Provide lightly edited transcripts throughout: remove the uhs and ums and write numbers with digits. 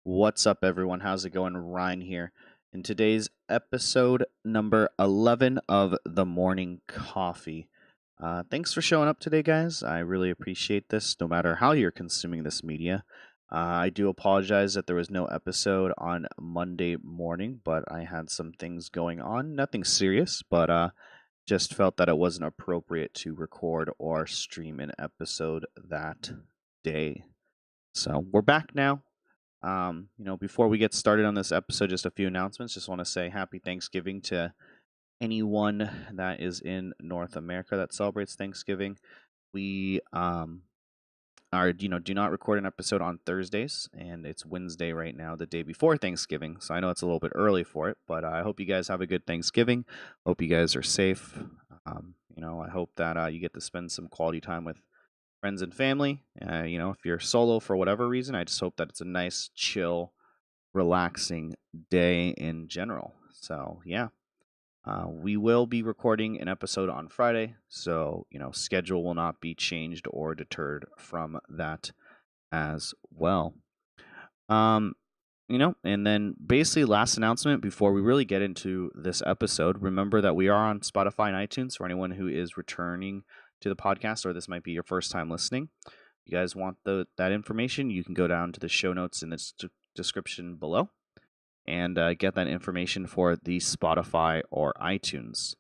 What's up, everyone? How's it going? Ryan here. In today's episode number 11 of The Morning Coffee. Thanks for showing up today, guys. I really appreciate this, no matter how you're consuming this media. I do apologize that there was no episode on Monday morning, but I had some things going on. Nothing serious, but just felt that it wasn't appropriate to record or stream an episode that day. So we're back now. Before we get started on this episode, just a few announcements. Just want to say happy Thanksgiving to anyone that is in North America that celebrates Thanksgiving. We do not record an episode on Thursdays, and it's Wednesday right now, the day before Thanksgiving. So I know it's a little bit early for it, but I hope you guys have a good Thanksgiving. Hope you guys are safe. I hope that you get to spend some quality time with friends and family. If you're solo for whatever reason, I just hope that it's a nice, chill, relaxing day in general. So, yeah. We will be recording an episode on Friday, so schedule will not be changed or deterred from that as well. And then basically last announcement before we really get into this episode, remember that we are on Spotify and iTunes for anyone who is returning to the podcast, or this might be your first time listening. If you guys want that information, you can go down to the show notes in the description below and get that information for the Spotify or iTunes.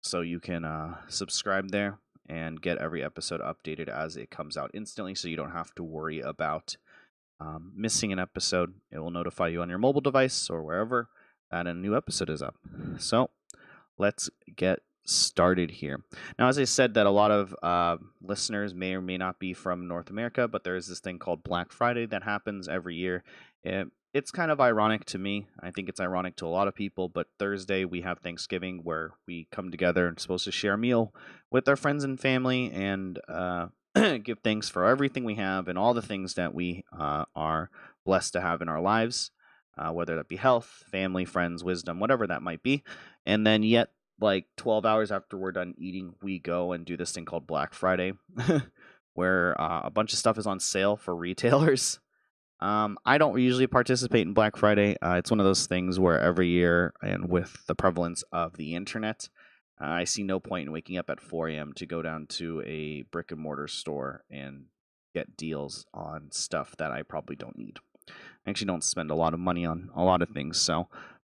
So you can subscribe there and get every episode updated as it comes out instantly, so you don't have to worry about missing an episode. It will notify you on your mobile device or wherever that a new episode is up. So let's get started here. Now, as I said, that a lot of listeners may or may not be from North America, but there is this thing called Black Friday that happens every year. It's kind of ironic to me. I think it's ironic to a lot of people, but Thursday we have Thanksgiving, where we come together and supposed to share a meal with our friends and family and give thanks for everything we have and all the things that we are blessed to have in our lives, whether that be health, family, friends, wisdom, whatever that might be. And then yet, like 12 hours after we're done eating, we go and do this thing called Black Friday, where a bunch of stuff is on sale for retailers. I don't usually participate in Black Friday. It's one of those things where every year, and with the prevalence of the internet, I see no point in waking up at 4 a.m. to go down to a brick and mortar store and get deals on stuff that I probably don't need. I actually don't spend a lot of money on a lot of things.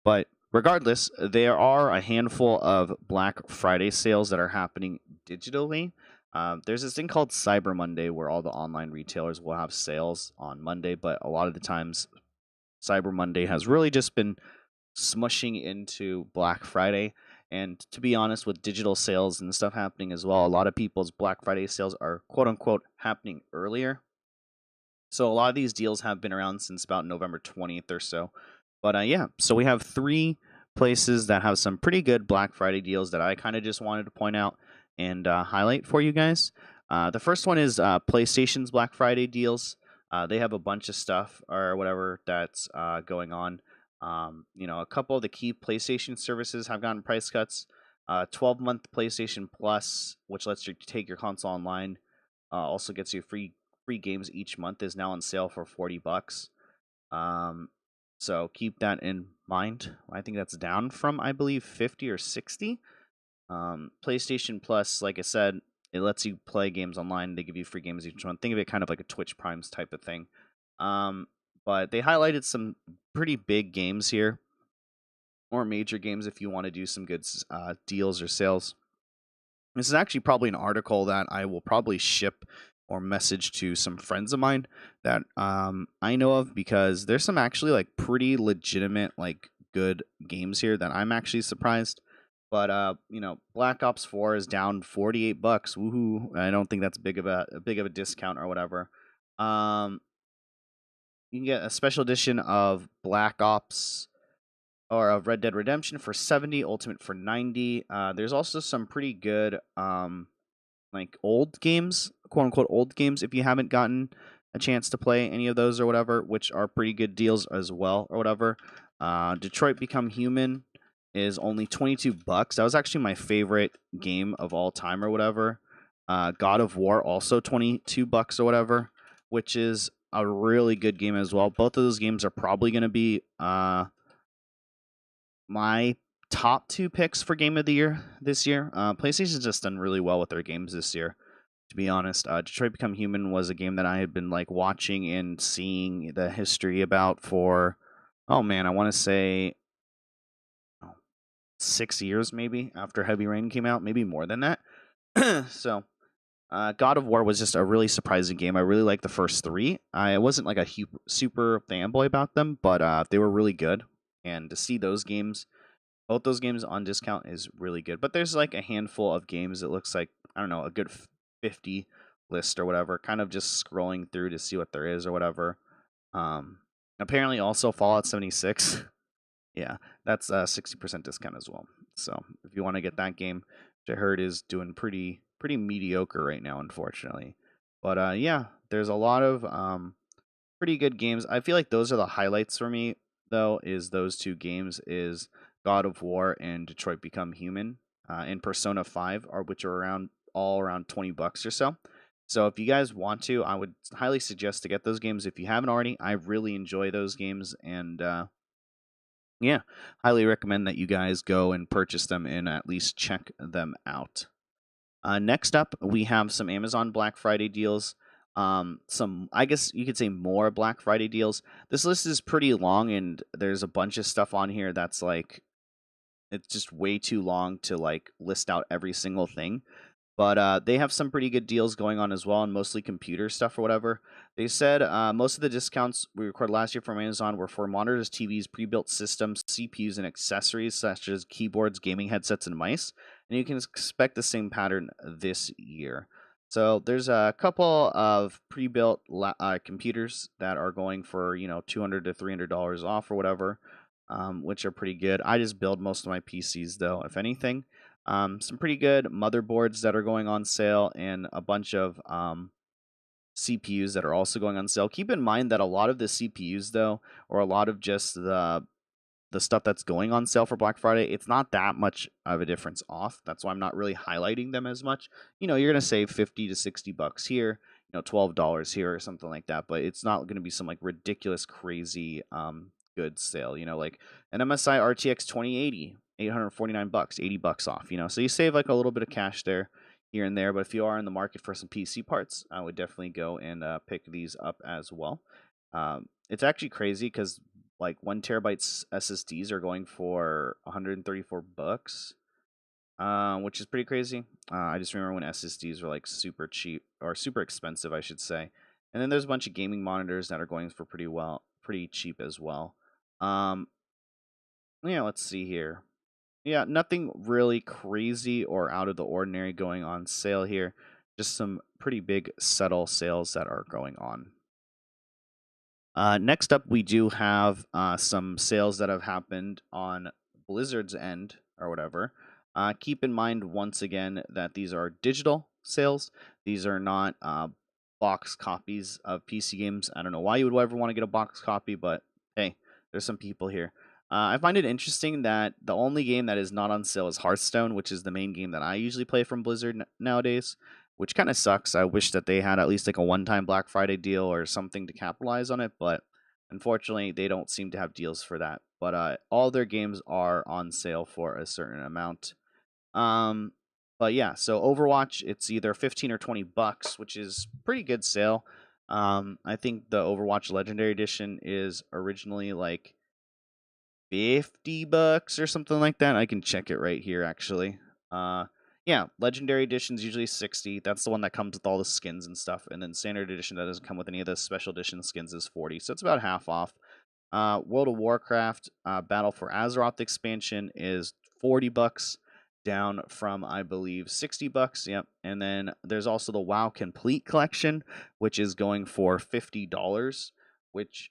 But regardless, there are a handful of Black Friday sales that are happening digitally. There's this thing called Cyber Monday where all the online retailers will have sales on Monday, but a lot of the times Cyber Monday has really just been smushing into Black Friday. And to be honest, with digital sales and stuff happening as well, a lot of people's Black Friday sales are quote unquote happening earlier. So a lot of these deals have been around since about November 20th or so. But yeah, so we have 3 places that have some pretty good Black Friday deals that I kind of just wanted to point out and highlight for you guys. The first one is PlayStation's Black Friday deals. They have a bunch of stuff or whatever that's going on. A couple of the key PlayStation services have gotten price cuts. 12-month PlayStation Plus, which lets you take your console online, also gets you free games each month, is now on sale for $40. So keep that in mind. I think that's down from, I believe, 50 or 60. PlayStation Plus, like I said, it lets you play games online. They give you free games each month. Think of it kind of like a Twitch Primes type of thing. But they highlighted some pretty big games here, or major games if you want to do some good deals or sales. This is actually probably an article that I will probably ship or message to some friends of mine that I know of, because there's some actually like pretty legitimate, like good games here that I'm actually surprised. But Black Ops 4 is down $48. Woohoo! I don't think that's big of a discount or whatever. You can get a special edition of Black Ops or of Red Dead Redemption for $70, Ultimate for $90. There's also some pretty good like old games, quote unquote old games, if you haven't gotten a chance to play any of those or whatever, which are pretty good deals as well or whatever. Detroit Become Human is only $22. That was actually my favorite game of all time or whatever. God of War also $22 or whatever, which is a really good game as well. Both of those games are probably going to be my top two picks for game of the year this year. PlayStation's just done really well with their games this year. To be honest, Detroit Become Human was a game that I had been like watching and seeing the history about for, oh man, I want to say 6 years maybe after Heavy Rain came out, maybe more than that. So God of War was just a really surprising game. I really liked the first three. I wasn't like a super fanboy about them, but they were really good. And to see those games, both those games on discount, is really good. But there's like a handful of games. It looks like, I don't know, a good 50 list or whatever. Kind of just scrolling through to see what there is or whatever. Apparently also Fallout 76. Yeah, that's a 60% discount as well. So if you want to get that game, which I heard is doing pretty mediocre right now, unfortunately. But yeah, there's a lot of pretty good games. I feel like those are the highlights for me, though. Is those two games is God of War and Detroit Become Human, and Persona 5, which are around $20 or so. So if you guys want to, I would highly suggest to get those games if you haven't already. I really enjoy those games, and yeah, highly recommend that you guys go and purchase them and at least check them out. Next up, we have some Amazon Black Friday deals. Some, I guess you could say, more Black Friday deals. This list is pretty long, and there's a bunch of stuff on here that's like, it's just way too long to like list out every single thing. But they have some pretty good deals going on as well, and mostly computer stuff or whatever. They said most of the discounts we recorded last year from Amazon were for monitors, TVs, pre-built systems, CPUs, and accessories such as keyboards, gaming headsets, and mice. And you can expect the same pattern this year. So there's a couple of pre-built computers that are going for $200 to $300 off or whatever, which are pretty good. I just build most of my PCs though, if anything. Some pretty good motherboards that are going on sale, and a bunch of CPUs that are also going on sale. Keep in mind that a lot of the CPUs, though, or a lot of just the stuff that's going on sale for Black Friday, it's not that much of a difference off. That's why I'm not really highlighting them as much. You're gonna save $50 to $60 here, $12 here or something like that, but it's not gonna be some like ridiculous, crazy good sale. Like an MSI RTX 2080, $849, $80 off. So you save like a little bit of cash there, here and there. But if you are in the market for some PC parts, I would definitely go and pick these up as well. It's actually crazy because like 1 terabyte SSDs are going for $134, which is pretty crazy. I just remember when SSDs were like super cheap, or super expensive, I should say. And then there's a bunch of gaming monitors that are going for pretty cheap as well. Yeah, let's see here. Yeah, nothing really crazy or out of the ordinary going on sale here. Just some pretty big subtle sales that are going on. Next up, we do have some sales that have happened on Blizzard's end or whatever. Keep in mind, once again, that these are digital sales. These are not box copies of PC games. I don't know why you would ever want to get a box copy, but hey, there's some people here. I find it interesting that the only game that is not on sale is Hearthstone, which is the main game that I usually play from Blizzard nowadays, which kind of sucks. I wish that they had at least like a one-time Black Friday deal or something to capitalize on it, but unfortunately, they don't seem to have deals for that. But all their games are on sale for a certain amount. But yeah, so Overwatch, it's either 15 or $20, which is pretty good sale. I think the Overwatch Legendary Edition is originally like $50 or something like that. I can check it right here, actually. Yeah, Legendary Edition's usually 60. That's the one that comes with all the skins and stuff. And then Standard Edition that doesn't come with any of the special edition skins is 40. So it's about half off. World of Warcraft Battle for Azeroth expansion is $40, down from, I believe, $60. Yep. And then there's also the WoW Complete Collection, which is going for $50, which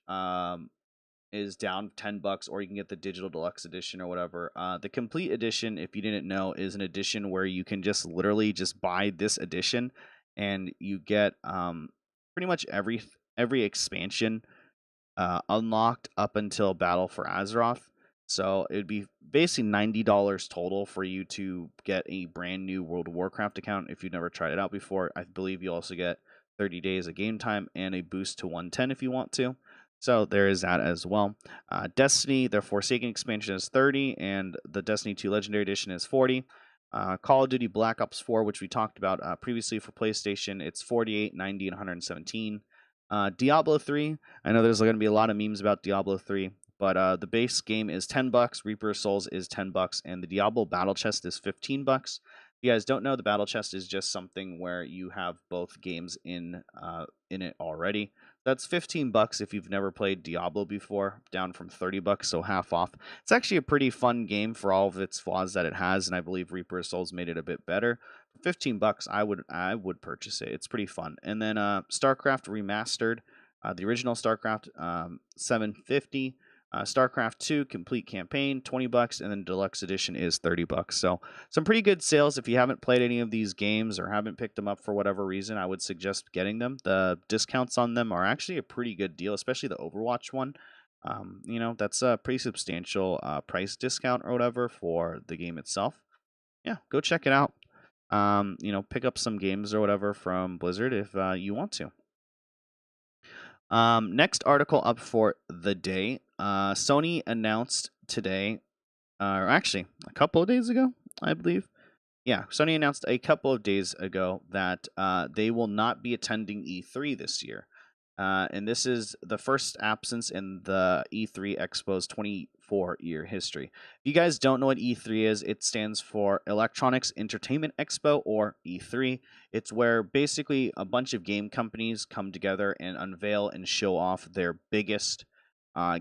is down $10, or you can get the digital deluxe edition or whatever. The complete edition, if you didn't know, is an edition where you can just literally just buy this edition, and you get pretty much every expansion unlocked up until Battle for Azeroth. So it would be basically $90 total for you to get a brand new World of Warcraft account if you've never tried it out before. I believe you also get 30 days of game time, and a boost to 110 if you want to. So there is that as well. Destiny, the Forsaken expansion is 30, and the Destiny 2 Legendary Edition is 40. Call of Duty Black Ops 4, which we talked about previously for PlayStation, it's 48, 90, and 117. Diablo 3, I know there's going to be a lot of memes about Diablo 3, but the base game is $10, Reaper of Souls is $10, and the Diablo Battle Chest is $15. If you guys don't know, the Battle Chest is just something where you have both games in it already. That's $15 if you've never played Diablo before, down from $30, so half off. It's actually a pretty fun game for all of its flaws that it has, and I believe Reaper of Souls made it a bit better. For $15, I would purchase it. It's pretty fun. And then StarCraft Remastered, the original StarCraft, $750. StarCraft 2 complete campaign, $20, and then deluxe edition is $30. So some pretty good sales. If you haven't played any of these games or haven't picked them up for whatever reason, I would suggest getting them. The discounts on them are actually a pretty good deal, especially the Overwatch one. That's a pretty substantial price discount or whatever for the game itself. Yeah, go check it out. Pick up some games or whatever from Blizzard if you want to. Next article up for the day. Sony announced today, or actually a couple of days ago, I believe. Yeah, Sony announced a couple of days ago that they will not be attending E3 this year. And this is the first absence in the E3 Expo's 24-year history. If you guys don't know what E3 is, it stands for Electronics Entertainment Expo, or E3. It's where basically a bunch of game companies come together and unveil and show off their biggest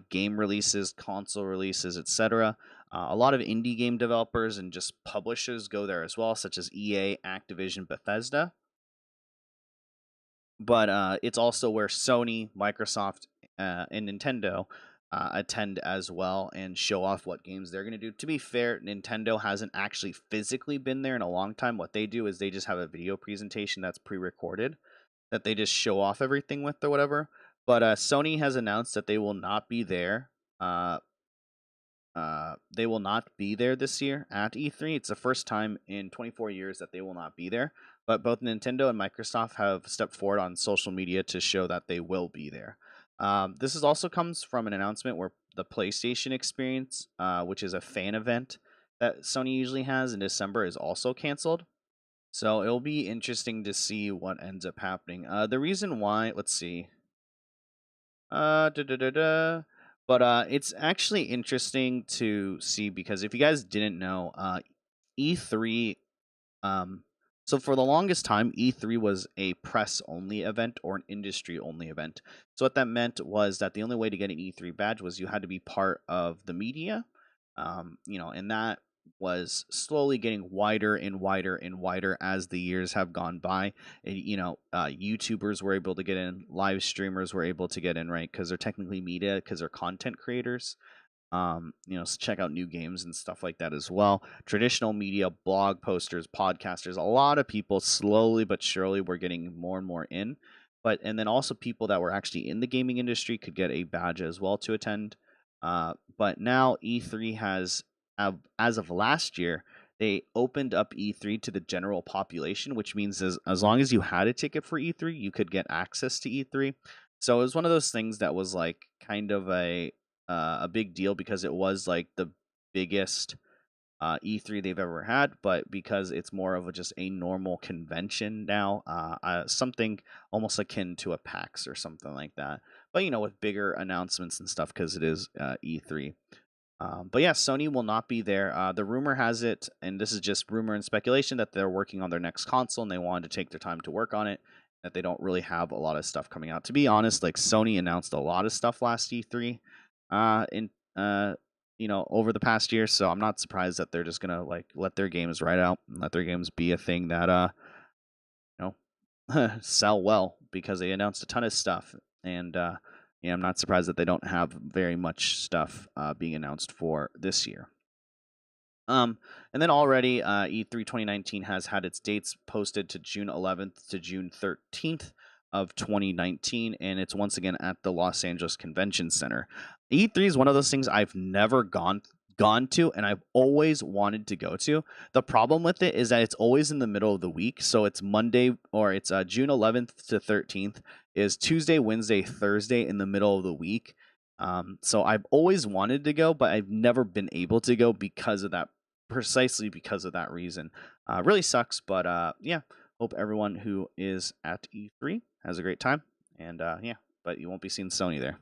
game releases, console releases, etc. A lot of indie game developers and just publishers go there as well, such as EA, Activision, Bethesda. But it's also where Sony, Microsoft, and Nintendo attend as well and show off what games they're going to do. To be fair, Nintendo hasn't actually physically been there in a long time. What they do is they just have a video presentation that's pre-recorded that they just show off everything with or whatever. But Sony has announced that they will not be there. They will not be there this year at E3. It's the first time in 24 years that they will not be there. But both Nintendo and Microsoft have stepped forward on social media to show that they will be there. This is also comes from an announcement where the PlayStation Experience, which is a fan event that Sony usually has in December, is also canceled. So it'll be interesting to see what ends up happening. The reason why, let's see. But it's actually interesting to see because if you guys didn't know, E3, so for the longest time, E3 was a press-only event or an industry-only event. So what that meant was that the only way to get an E3 badge was you had to be part of the media, and that was slowly getting wider and wider and wider as the years have gone by. And, YouTubers were able to get in, live streamers were able to get in, right? Because they're technically media, because they're content creators. Check out new games and stuff like that as well. Traditional media, blog posters, podcasters, a lot of people slowly but surely were getting more and more in. And then also people that were actually in the gaming industry could get a badge as well to attend. But now E3 has, as of last year, they opened up E3 to the general population, which means as long as you had a ticket for E3, you could get access to E3. So it was one of those things that was like kind of a big deal because it was like the biggest E3 they've ever had, but because it's more of just a normal convention now, something almost akin to a PAX or something like that. But with bigger announcements and stuff because it is E3. But yeah, Sony will not be there. The rumor has it, and this is just rumor and speculation, that they're working on their next console and they wanted to take their time to work on it. That they don't really have a lot of stuff coming out. To be honest, like Sony announced a lot of stuff last E3, over the past year. So I'm not surprised that they're just gonna let their games ride out and let their games be a thing that sell well because they announced a ton of stuff. And I'm not surprised that they don't have very much stuff being announced for this year. And then already E3 2019 has had its dates posted to June 11th to June 13th of 2019, and it's once again at the Los Angeles Convention Center. E3 is one of those things I've never gone gone to and I've always wanted to go to. The problem with it is that it's always in the middle of the week. So it's Monday, or it's June 11th to 13th is Tuesday, Wednesday, Thursday in the middle of the week. So I've always wanted to go, but I've never been able to go because of that, precisely because of that reason. Really sucks, but yeah, hope everyone who is at E3 has a great time. And yeah, but you won't be seeing Sony there.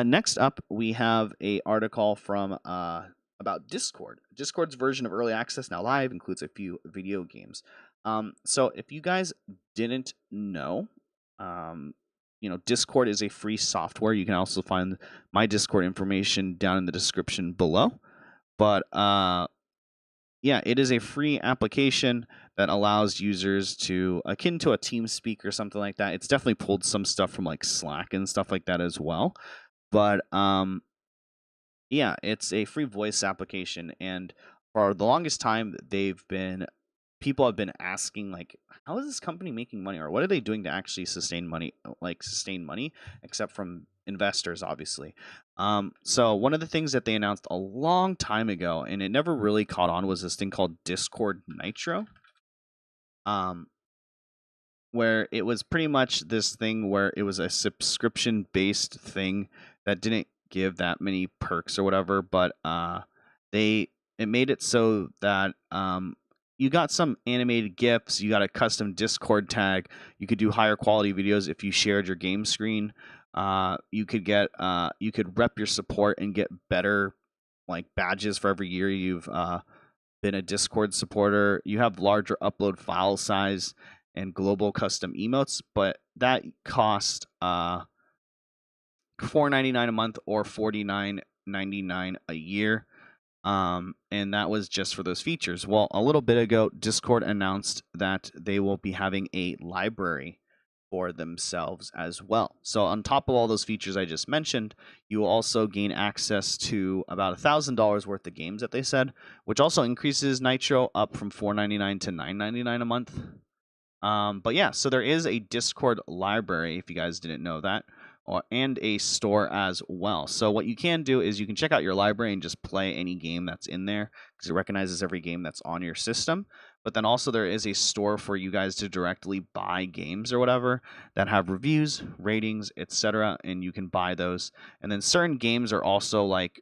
Next up, we have a article from about Discord. Discord's version of early access now live includes a few video games. So if you guys didn't know, Discord is a free software. You can also find my Discord information down in the description below. But yeah, it is a free application that allows users to, akin to a TeamSpeak or something like that. It's definitely pulled some stuff from like Slack and stuff like that as well. But yeah, it's a free voice application, and for the longest time, people have been asking like, how is this company making money, or what are they doing to actually sustain money, except from investors, obviously. So one of the things that they announced a long time ago, and it never really caught on, was this thing called Discord Nitro. Where it was pretty much this thing where it was a subscription based thing that didn't give that many perks or whatever, but it made it so that you got some animated GIFs, you got a custom Discord tag, you could do higher quality videos if you shared your game screen. You could rep your support and get better like badges for every year you've been a Discord supporter. You have larger upload file size and global custom emotes, but that cost $4.99 a month or $49.99 a year. And that was just for those features. Well, a little bit ago, Discord announced that they will be having a library for themselves as well. So on top of all those features I just mentioned, you will also gain access to about $1,000 worth of games that they said, which also increases Nitro up from $4.99 to $9.99 a month. But yeah, so there is a Discord library, if you guys didn't know that, and a store as well. So what you can do is you can check out your library and just play any game that's in there, because it recognizes every game that's on your system. But then also there is a store for you guys to directly buy games or whatever that have reviews, ratings, etc., and you can buy those. And then certain games are also like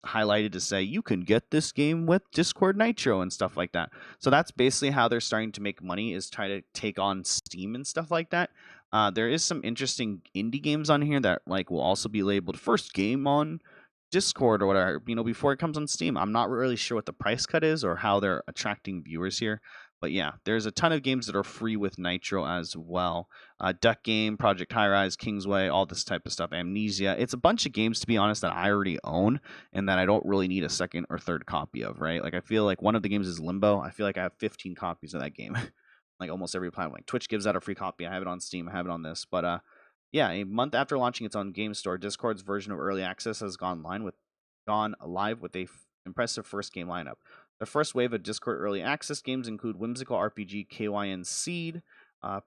highlighted to say you can get this game with Discord Nitro and stuff like that. So that's basically how they're starting to make money, is try to take on Steam and stuff like that. There is some interesting indie games on here that like will also be labeled first game on Discord or whatever, before it comes on Steam. I'm not really sure what the price cut is or how they're attracting viewers here. But yeah, there's a ton of games that are free with Nitro as well. Duck Game, Project High Rise, Kingsway, all this type of stuff. Amnesia. It's a bunch of games, to be honest, that I already own and that I don't really need a second or third copy of, right? Like I feel like one of the games is Limbo. I feel like I have 15 copies of that game. Like almost every platform. Like Twitch gives out a free copy. I have it on Steam. I have it on this. But yeah, a month after launching its own game store, Discord's version of early access has gone live with a impressive first game lineup. The first wave of Discord early access games include whimsical RPG KYN Seed,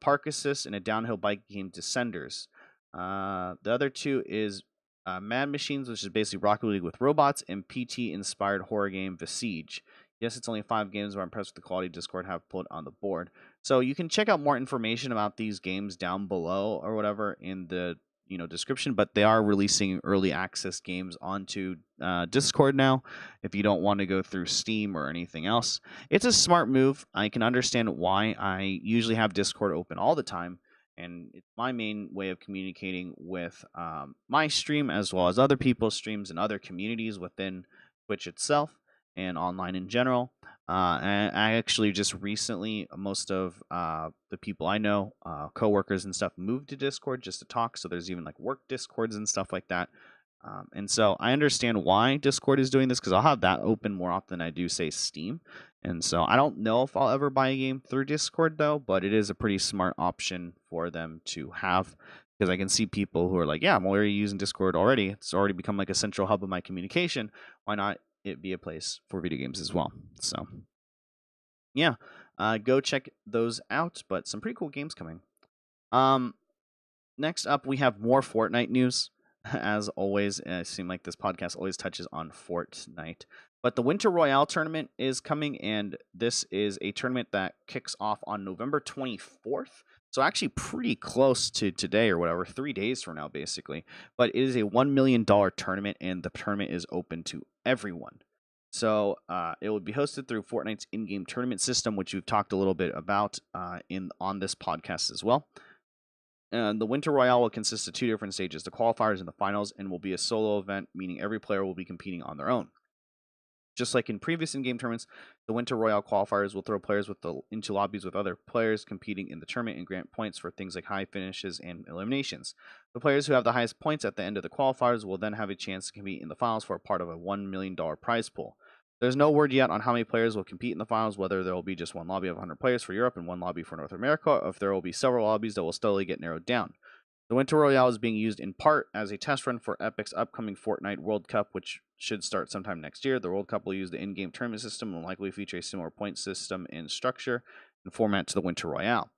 Park Assist, and a downhill bike game Descenders. The other two is Mad Machines, which is basically Rocket League with robots, and PT-inspired horror game Besiege. Yes, it's only 5 games, but I'm impressed with the quality Discord have put on the board. So you can check out more information about these games down below or whatever in the description, but they are releasing early access games onto Discord now if you don't want to go through Steam or anything else. It's a smart move. I can understand why. I usually have Discord open all the time, and it's my main way of communicating with my stream as well as other people's streams and other communities within Twitch itself and online in general. And I actually just recently, most of the people I know, coworkers and stuff, moved to Discord just to talk. So there's even like work Discords and stuff like that. And so I understand why Discord is doing this, because I'll have that open more often than I do, say, Steam. And so I don't know if I'll ever buy a game through Discord, though, but it is a pretty smart option for them to have, because I can see people who are like, yeah, I'm already using Discord already. It's already become like a central hub of my communication. Why not it be a place for video games as well? So yeah, go check those out, but some pretty cool games coming. Next up, we have more Fortnite news. as always. It seems like this podcast always touches on Fortnite. But the Winter Royale tournament is coming, and this is a tournament that kicks off on November 24th. So actually pretty close to today or whatever, 3 days from now, basically. But it is a $1 million tournament, and the tournament is open to everyone. So it will be hosted through Fortnite's in-game tournament system, which we've talked a little bit about on this podcast as well. The Winter Royale will consist of 2 different stages, the qualifiers and the finals, and will be a solo event, meaning every player will be competing on their own. Just like in previous in-game tournaments, the Winter Royale qualifiers will throw players into lobbies with other players competing in the tournament and grant points for things like high finishes and eliminations. The players who have the highest points at the end of the qualifiers will then have a chance to compete in the finals for a part of a $1 million prize pool. There's no word yet on how many players will compete in the finals, whether there will be just one lobby of 100 players for Europe and one lobby for North America, or if there will be several lobbies that will slowly get narrowed down. The Winter Royale is being used in part as a test run for Epic's upcoming Fortnite World Cup, which should start sometime next year. The World Cup will use the in-game tournament system and will likely feature a similar point system and structure and format to the Winter Royale.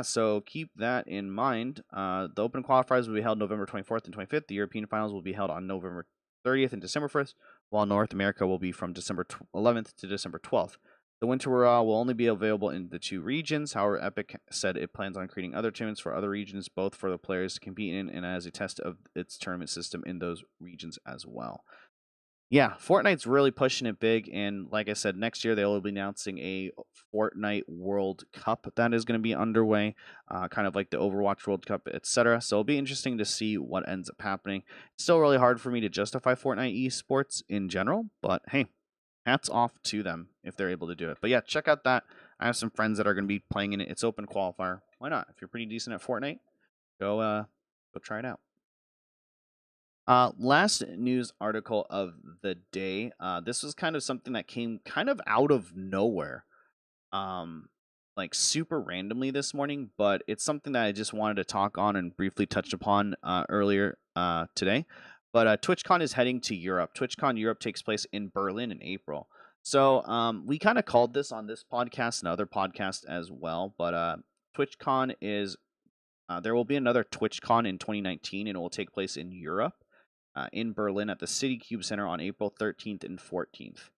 So keep that in mind. The Open Qualifiers will be held November 24th and 25th. The European Finals will be held on November 30th and December 1st, while North America will be from December 11th to December 12th. The Winter Royale will only be available in the 2 regions. However, Epic said it plans on creating other tournaments for other regions, both for the players to compete in and as a test of its tournament system in those regions as well. Yeah, Fortnite's really pushing it big, and like I said, next year they will be announcing a Fortnite World Cup that is going to be underway, kind of like the Overwatch World Cup, etc. So it'll be interesting to see what ends up happening. It's still really hard for me to justify Fortnite esports in general, but hey, hats off to them if they're able to do it. But yeah, check out that. I have some friends that are going to be playing in it. It's open qualifier. Why not? If you're pretty decent at Fortnite, go try it out. Last news article of the day. This was kind of something that came kind of out of nowhere, like super randomly this morning, but it's something that I just wanted to talk on and briefly touch upon earlier today. But TwitchCon is heading to Europe. TwitchCon Europe takes place in Berlin in April. So we kind of called this on this podcast and other podcasts as well. But TwitchCon is there will be another TwitchCon in 2019, and it will take place in Europe. In Berlin at the City Cube Center on April 13th and 14th.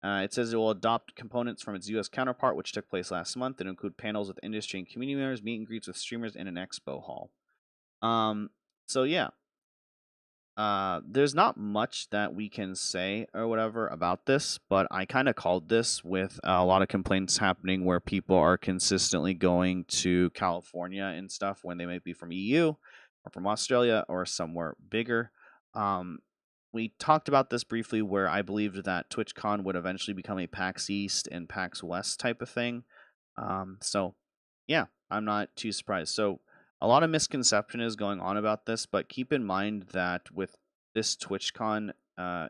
It says it will adopt components from its U.S. counterpart, which took place last month, and include panels with industry and community members, meet and greets with streamers, and an expo hall. There's not much that we can say or whatever about this, but I kind of called this with a lot of complaints happening where people are consistently going to California and stuff when they might be from EU or from Australia or somewhere bigger. We talked about this briefly where I believed that TwitchCon would eventually become a PAX East and PAX West type of thing. I'm not too surprised. So a lot of misconception is going on about this, but keep in mind that with this TwitchCon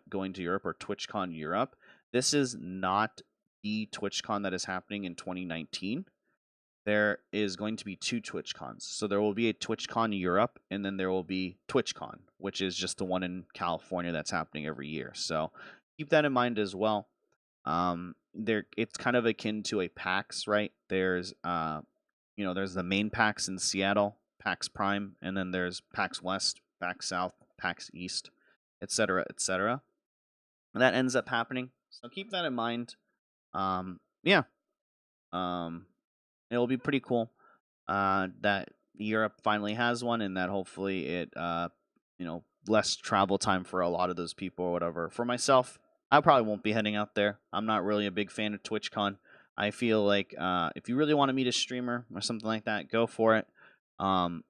going to Europe or TwitchCon Europe, this is not the TwitchCon that is happening in 2019. There is going to be 2 TwitchCons. So there will be a TwitchCon Europe, and then there will be TwitchCon, which is just the one in California that's happening every year. So keep that in mind as well. It's kind of akin to a PAX, right? There's there's the main PAX in Seattle, PAX Prime, and then there's PAX West, PAX South, PAX East, etc., etc. And that ends up happening. So keep that in mind. It will be pretty cool that Europe finally has one, and that hopefully it less travel time for a lot of those people or whatever. For myself, I probably won't be heading out there. I'm not really a big fan of TwitchCon. I feel like if you really want to meet a streamer or something like that, go for it.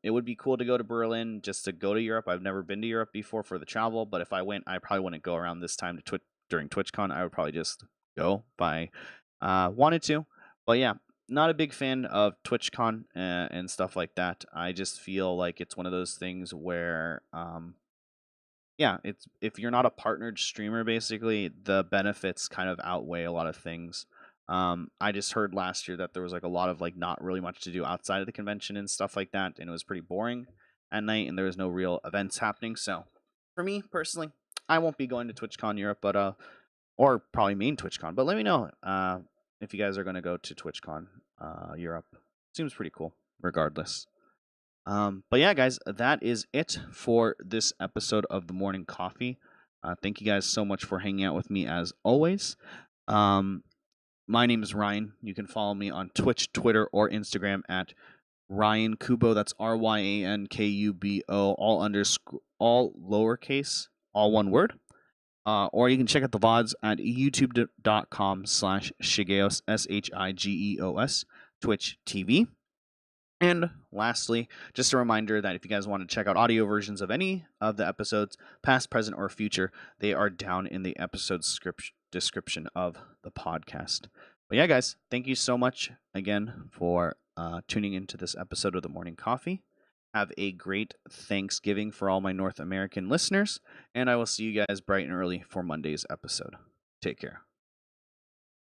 It would be cool to go to Berlin just to go to Europe. I've never been to Europe before for the travel, but if I went, I probably wouldn't go around this time to during TwitchCon. I would probably just go if I wanted to. But yeah, not a big fan of TwitchCon and stuff like that. I just feel like it's one of those things where, it's if you're not a partnered streamer, basically the benefits kind of outweigh a lot of things. I just heard last year that there was like a lot of like not really much to do outside of the convention and stuff like that, and it was pretty boring at night, and there was no real events happening. So for me personally, I won't be going to TwitchCon Europe, but or probably main TwitchCon. But let me know if you guys are going to go to TwitchCon Europe. Seems pretty cool, regardless. But yeah, guys, that is it for this episode of the Morning Coffee. Thank you guys so much for hanging out with me as always. My name is Ryan. You can follow me on Twitch, Twitter, or Instagram at Ryan Kubo. That's RyanKubo, all lowercase, all one word. Or you can check out the VODs at youtube.com/Shigeos, SHIGEOS, Twitch TV. And lastly, just a reminder that if you guys want to check out audio versions of any of the episodes, past, present, or future, they are down in the episode description of the podcast. But yeah, guys, thank you so much again for tuning into this episode of the Morning Coffee. Have a great Thanksgiving for all my North American listeners, and I will see you guys bright and early for Monday's episode. Take care.